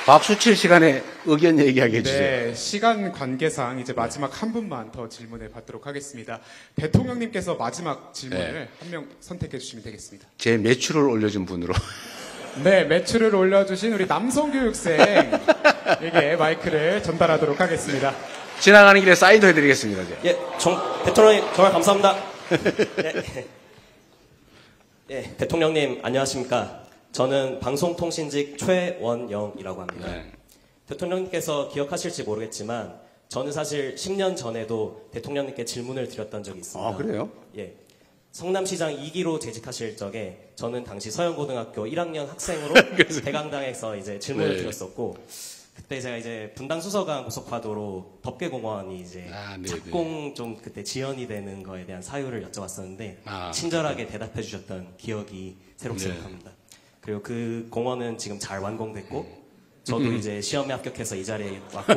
박수 칠 시간에 의견 얘기하게 해주세요. 네, 시간 관계상 이제 마지막 한 분만 더 질문을 받도록 하겠습니다. 대통령님께서 마지막 질문을 한 명 선택해 주시면 되겠습니다. 제 매출을 올려준 분으로. 네, 매출을 올려주신 우리 남성교육생에게 마이크를 전달하도록 하겠습니다. 지나가는 길에 사인도 해드리겠습니다. 이제. 예, 대통령님 정말 감사합니다. 대통령님 안녕하십니까? 저는 방송통신직 최원영이라고 합니다. 네. 대통령님께서 기억하실지 모르겠지만 저는 사실 10년 전에도 대통령님께 질문을 드렸던 적이 있습니다. 아, 그래요? 예. 성남시장 2기로 재직하실 적에 저는 당시 서영고등학교 1학년 학생으로 대강당에서 이제 질문을 네. 드렸었고 그때 제가 이제 분당 수서강 고속화도로 덮개공원이 이제 착공 좀 그때 지연이 되는 거에 대한 사유를 여쭤봤었는데 친절하게 대답해 주셨던 기억이 새록새록합니다. 그리고 그 공원은 지금 잘 완공됐고 저도 이제 시험에 합격해서 이 자리에 왔고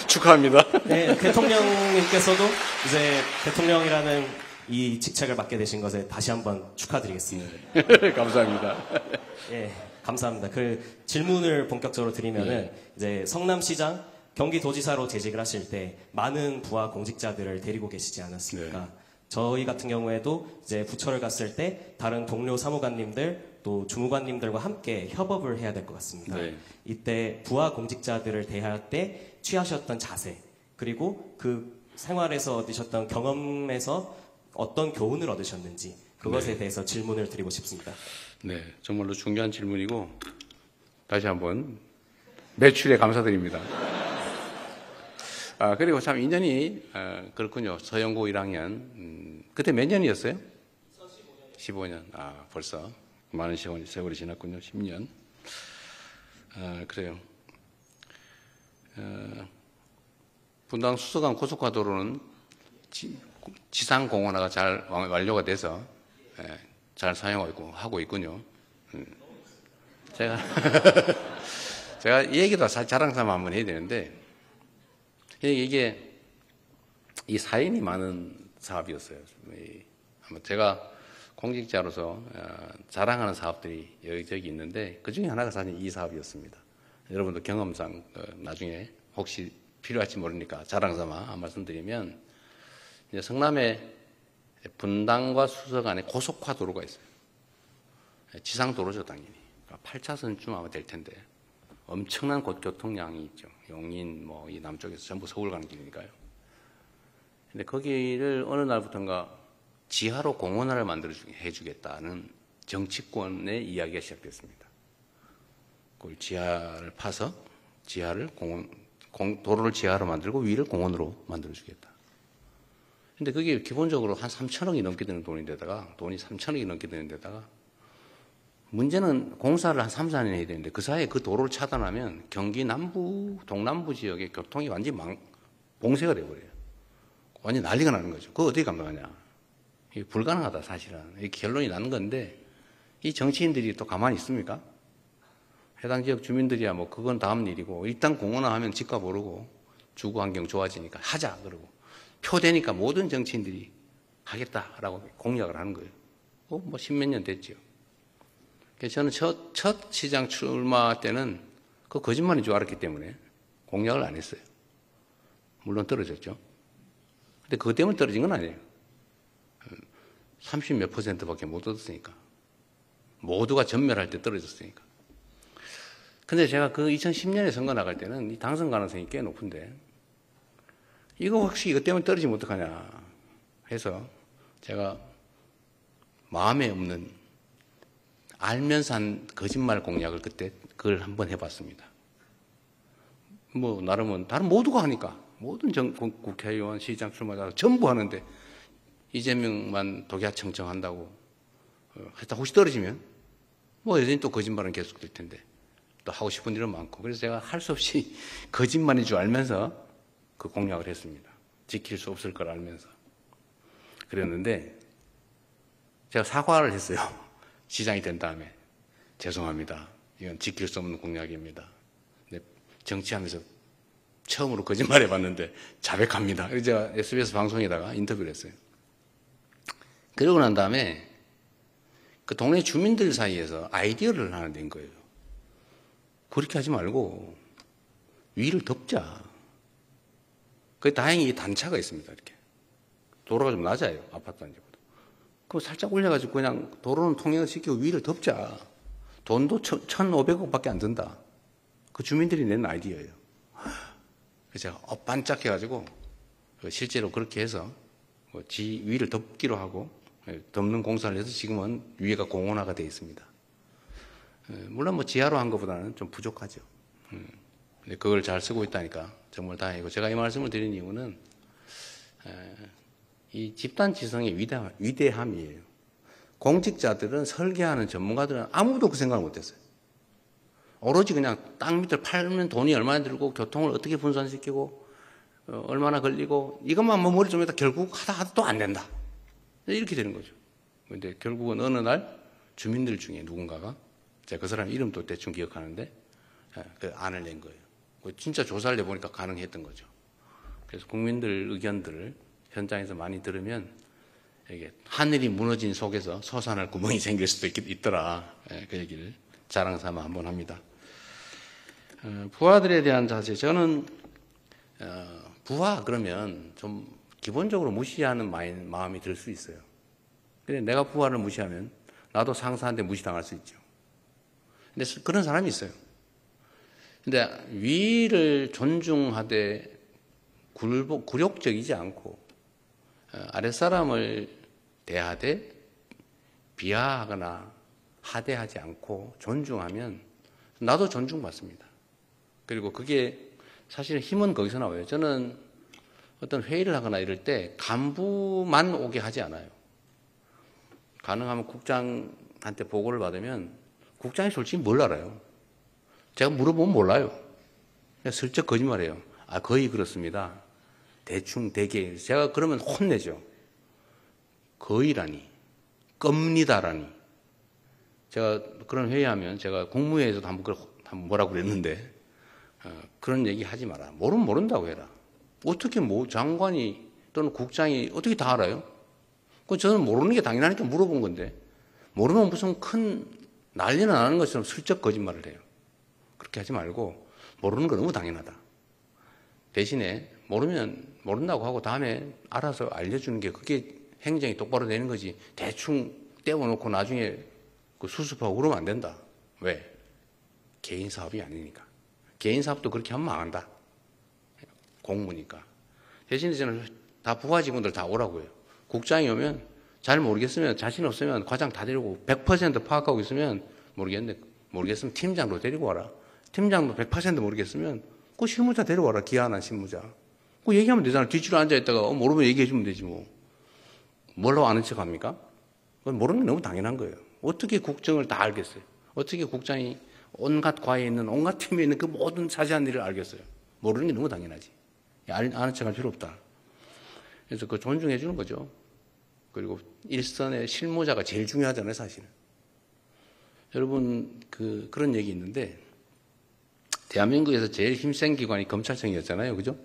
축하합니다. 네, 대통령님께서도 이제 대통령이라는 이 직책을 맡게 되신 것에 다시 한번 축하드리겠습니다. 감사합니다. 예, 감사합니다. 그 질문을 본격적으로 드리면은 이제 성남시장 경기도지사로 재직을 하실 때 많은 부하 공직자들을 데리고 계시지 않았습니까? 저희 같은 경우에도 이제 부처를 갔을 때 다른 동료 사무관님들 또 주무관님들과 함께 협업을 해야 될 것 같습니다. 이때 부하 공직자들을 대할 때 취하셨던 자세 그리고 그 생활에서 얻으셨던 경험에서 어떤 교훈을 얻으셨는지 그것에 대해서 질문을 드리고 싶습니다. 네, 정말로 중요한 질문이고 다시 한번 매출에 감사드립니다. 그리고 참 인연이 그렇군요. 서영고 1학년 그때 몇 년이었어요? 15년. 벌써 많은 세월이 지났군요. 10년. 그래요. 분당 수서강 고속화도로는 지상공원화가 잘 완료가 돼서 잘 사용하고 있군요. 제가 이 얘기도 자랑삼아 한번 해야 되는데 이게 이 사연이 많은 사업이었어요. 아마 제가 공직자로서 자랑하는 사업들이 여기저기 있는데 그 중에 하나가 사실 이 사업이었습니다. 여러분도 경험상 나중에 혹시 필요할지 모르니까 자랑삼아 한 말씀드리면 이제 성남에 분당과 수서 간에 고속화도로가 있어요. 지상도로죠 당연히. 8차선쯤 아마 될 텐데 엄청난 교통량이 있죠. 용인 이 남쪽에서 전부 서울 가는 길이니까요. 근데 거기를 어느 날부터인가 지하로 공원화를 해주겠다는 정치권의 이야기가 시작됐습니다. 그걸 지하를 파서 도로를 지하로 만들고 위를 공원으로 만들어주겠다. 근데 그게 기본적으로 한 3천억이 넘게 드는 돈이 3천억이 넘게 되는 데다가 문제는 공사를 한 3, 4년 해야 되는데 그 사이에 그 도로를 차단하면 경기 남부, 동남부 지역의 교통이 완전히 봉쇄가 돼버려요. 완전히 난리가 나는 거죠. 그거 어떻게 감당하냐. 이게 불가능하다 사실은. 이 결론이 나는 건데 이 정치인들이 또 가만히 있습니까? 해당 지역 주민들이야 그건 다음 일이고 일단 공원화하면 집값 오르고 주거 환경 좋아지니까 하자 그러고 표 되니까 모든 정치인들이 하겠다라고 공약을 하는 거예요. 10몇 년 됐죠. 저는 첫 시장 출마 때는 그 거짓말인 줄 알았기 때문에 공약을 안 했어요. 물론 떨어졌죠. 근데 그것 때문에 떨어진 건 아니에요. 30몇 %밖에 못 얻었으니까. 모두가 전멸할 때 떨어졌으니까. 근데 제가 그 2010년에 선거 나갈 때는 이 당선 가능성이 꽤 높은데 이거 혹시 이것 때문에 떨어지면 어떡하냐 해서 제가 마음에 없는 알면서 한 거짓말 공약을 그때 그걸 한번 해봤습니다. 나름은 다른 모두가 하니까 모든 국회의원, 시장 출마자 전부 하는데 이재명만 독야 청청한다고 하여튼 혹시 떨어지면 여전히 또 거짓말은 계속될 텐데 또 하고 싶은 일은 많고 그래서 제가 할 수 없이 거짓말인 줄 알면서 그 공약을 했습니다. 지킬 수 없을 걸 알면서 그랬는데 제가 사과를 했어요. 시장이 된 다음에 죄송합니다. 이건 지킬 수 없는 공약입니다. 근데 정치하면서 처음으로 거짓말 해봤는데 자백합니다. 그래서 제가 SBS 방송에다가 인터뷰를 했어요. 그러고 난 다음에 그 동네 주민들 사이에서 아이디어를 하나 낸 거예요. 그렇게 하지 말고 위를 덮자. 그 다행히 단차가 있습니다. 이렇게 도로가 좀 낮아요. 아파트 단지보다. 그럼 살짝 올려가지고 그냥 도로는 통행을 시키고 위를 덮자. 돈도 1,500억밖에 안 든다. 그 주민들이 낸 아이디어예요. 그래서 제가 반짝해가지고 실제로 그렇게 해서 지 위를 덮기로 하고 덮는 공사를 해서 지금은 위에가 공원화가 되어 있습니다. 물론 뭐 지하로 한 것보다는 좀 부족하죠. 근데 그걸 잘 쓰고 있다니까 정말 다행이고, 제가 이 말씀을 드린 이유는 이 집단 지성의 위대함이에요. 공직자들은, 설계하는 전문가들은 아무도 그 생각을 못했어요. 오로지 그냥 땅 밑을 팔면 돈이 얼마나 들고 교통을 어떻게 분산시키고 얼마나 걸리고 이것만 뭐 머리 좀 해도 결국 하다 또 안 된다. 이렇게 되는 거죠. 근데 결국은 어느 날 주민들 중에 누군가가, 제가 그 사람 이름도 대충 기억하는데 그 안을 낸 거예요. 진짜 조사를 해보니까 가능했던 거죠. 그래서 국민들 의견들을 현장에서 많이 들으면 이게 하늘이 무너진 속에서 솟아날 구멍이 생길 수도 있더라. 그 얘기를 자랑 삼아 한번 합니다. 부하들에 대한 자세. 저는 부하 그러면 좀 기본적으로 무시하는 마음이 들 수 있어요. 근데 내가 부하를 무시하면 나도 상사한테 무시당할 수 있죠. 근데 그런 사람이 있어요. 근데 위를 존중하되 굴욕적이지 않고 아랫사람을 대하되 비하하거나 하대하지 않고 존중하면 나도 존중받습니다. 그리고 그게 사실 힘은 거기서 나와요. 저는 어떤 회의를 하거나 이럴 때 간부만 오게 하지 않아요. 가능하면 국장한테 보고를 받으면 국장이 솔직히 뭘 알아요? 제가 물어보면 몰라요. 그냥 슬쩍 거짓말해요. 아, 거의 그렇습니다. 대충 대개. 제가 그러면 혼내죠. 거의라니, 겁니다라니. 제가 그런 회의하면, 제가 국무회의에서도 한번 뭐라고 그랬는데, 그런 얘기 하지 마라. 모르면 모른다고 해라. 어떻게 장관이 또는 국장이 어떻게 다 알아요? 저는 모르는 게 당연하니까 물어본 건데, 모르면 무슨 큰 난리나 나는 것처럼 슬쩍 거짓말을 해요. 그렇게 하지 말고, 모르는 거 너무 당연하다. 대신에 모르면 모른다고 하고 다음에 알아서 알려주는 게, 그게 행정이 똑바로 되는 거지. 대충 떼어놓고 나중에 수습하고 그러면 안 된다. 왜? 개인 사업이 아니니까. 개인 사업도 그렇게 하면 망한다. 공무니까. 대신에 저는 다 부하 직원들 다 오라고 해요. 국장이 오면 잘 모르겠으면, 자신 없으면 과장 다 데리고 100% 파악하고 있으면 모르겠으면 팀장도 데리고 와라. 팀장도 100% 모르겠으면 그 실무자 데려와라. 기한한 실무자. 그 얘기하면 되잖아. 뒤치로 앉아있다가 모르면 얘기해주면 되지 뭐. 뭘로 아는 척 합니까? 모르는 게 너무 당연한 거예요. 어떻게 국정을 다 알겠어요? 어떻게 국장이 온갖 과에 있는, 온갖 팀에 있는 그 모든 자세한 일을 알겠어요? 모르는 게 너무 당연하지. 아는 척 할 필요 없다. 그래서 그 존중해 주는 거죠. 그리고 일선의 실무자가 제일 중요하잖아요, 사실은. 여러분, 그런 얘기 있는데, 대한민국에서 제일 힘센 기관이 검찰청이었잖아요. 그죠?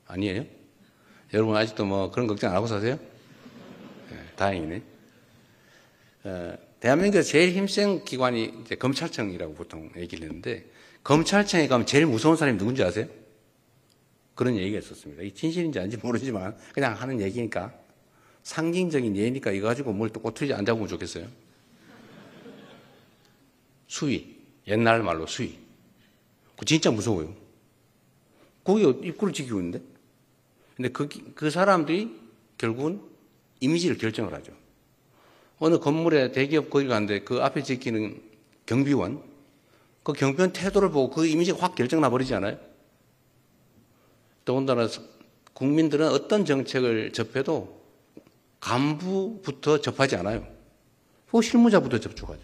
아니에요? 여러분 아직도 뭐 그런 걱정 안 하고 사세요? 네, 다행이네. 대한민국에서 제일 힘센 기관이 이제 검찰청이라고 보통 얘기를 했는데, 검찰청에 가면 제일 무서운 사람이 누군지 아세요? 그런 얘기가 있었습니다. 이 진실인지 아닌지 모르지만 그냥 하는 얘기니까, 상징적인 예니까 이거 가지고 뭘 또 꼬투리 안 잡으면 좋겠어요. 수위. 옛날 말로 수위. 그거 진짜 무서워요. 거기 입구를 지키고 있는데. 근데 그 사람들이 결국은 이미지를 결정을 하죠. 어느 건물에 대기업 거기 가는데 그 앞에 지키는 경비원, 그 경비원 태도를 보고 그 이미지가 확 결정 나버리지 않아요? 더군다나 국민들은 어떤 정책을 접해도 간부부터 접하지 않아요. 그 실무자부터 접촉하죠.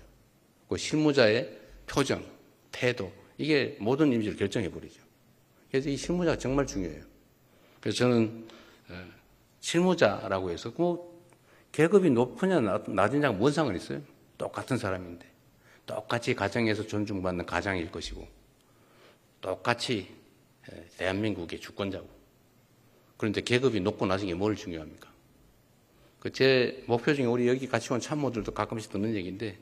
그 실무자의 표정, 태도, 이게 모든 이미지를 결정해버리죠. 그래서 이 실무자가 정말 중요해요. 그래서 저는 실무자라고 해서 뭐 계급이 높으냐 낮으냐 뭔 상관이 있어요? 똑같은 사람인데, 똑같이 가정에서 존중받는 가장일 것이고, 똑같이 대한민국의 주권자고. 그런데 계급이 높고 낮은 게 뭘 중요합니까? 제 목표 중에 우리 여기 같이 온 참모들도 가끔씩 듣는 얘기인데,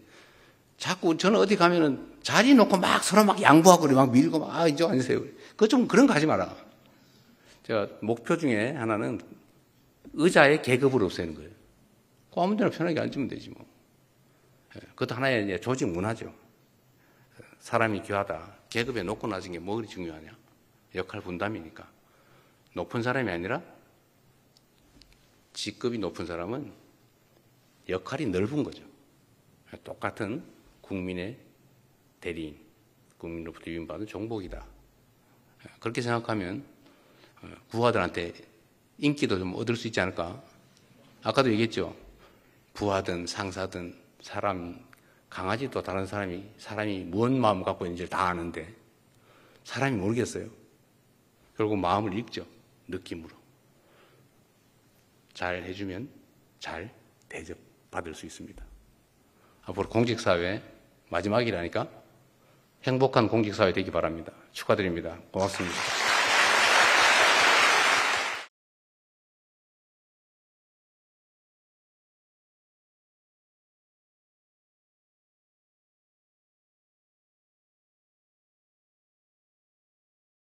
자꾸 저는 어디 가면은 자리 놓고 막 서로 막 양보하고 그래, 막 밀고 막, 아, 이쪽 앉으세요. 그거 좀 그런 거 하지 마라. 제가 목표 중에 하나는 의자의 계급을 없애는 거예요. 그 아무 데나 편하게 앉으면 되지 뭐. 그것도 하나의 이제 조직 문화죠. 사람이 귀하다. 계급에 높고 낮은 게 뭐 그리 중요하냐. 역할 분담이니까. 높은 사람이 아니라 직급이 높은 사람은 역할이 넓은 거죠. 똑같은 국민의 대리인, 국민으로부터 유인받은 종복이다. 그렇게 생각하면 부하들한테 인기도 좀 얻을 수 있지 않을까? 아까도 얘기했죠. 부하든 상사든 사람, 강아지도 다른 사람이 무슨 마음 갖고 있는지를 다 아는데 사람이 모르겠어요. 결국 마음을 읽죠. 느낌으로. 잘 해주면 잘 대접받을 수 있습니다. 앞으로 공직사회 마지막이라니까 행복한 공직사회 되기 바랍니다. 축하드립니다. 고맙습니다.